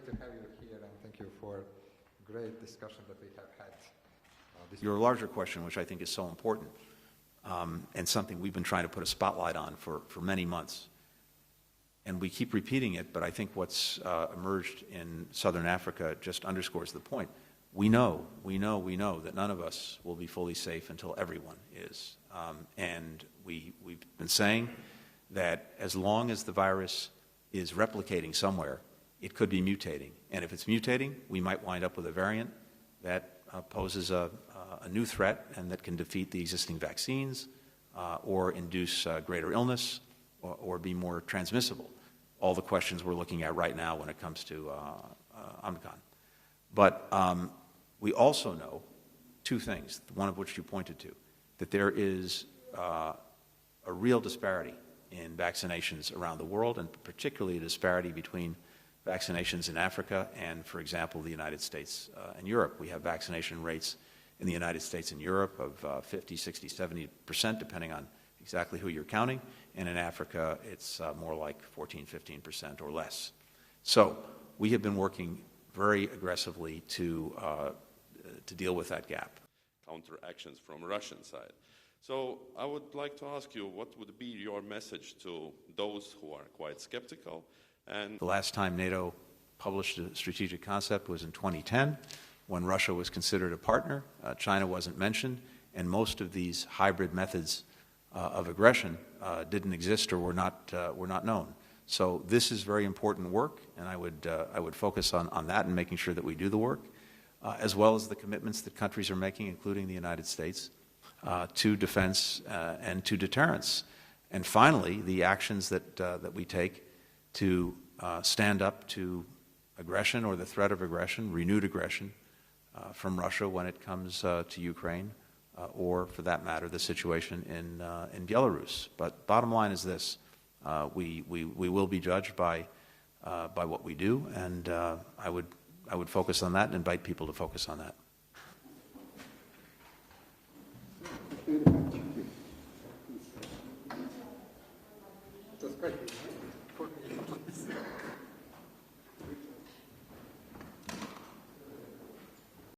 to have you here, and thank you for great discussion that we have had. Your larger question, which I think is so important, and something we've been trying to put a spotlight on for many months, and we keep repeating it, but I think what's emerged in Southern Africa just underscores the point. We know that none of us will be fully safe until everyone is. And we've been saying that as long as the virus is replicating somewhere, it could be mutating. And if it's mutating, we might wind up with a variant that poses a new threat and that can defeat the existing vaccines or induce greater illness or be more transmissible. All the questions we're looking at right now when it comes to omicron. But we also know two things, one of which you pointed to, that there is a real disparity in vaccinations around the world, and particularly a disparity between vaccinations in Africa and, for example, the United States and Europe. We have vaccination rates in the United States and Europe of 50, 60, 70%, depending on exactly who you're counting, and in Africa it's more like 14, 15% or less. So we have been working very aggressively to deal with that gap. Counteractions from Russian side. So I would like to ask you, what would be your message to those who are quite skeptical? And the last time NATO published a strategic concept was in 2010, when Russia was considered a partner. China wasn't mentioned, and most of these hybrid methods of aggression didn't exist or were not known. So this is very important work, and I would focus on that and making sure that we do the work, as well as the commitments that countries are making, including the United States, to defense and to deterrence. And finally, the actions that we take to stand up to aggression or the threat of aggression, renewed aggression from Russia when it comes to Ukraine, or for that matter, the situation in Belarus. But bottom line is this: we will be judged by what we do, and I would focus on that and invite people to focus on that. That's great.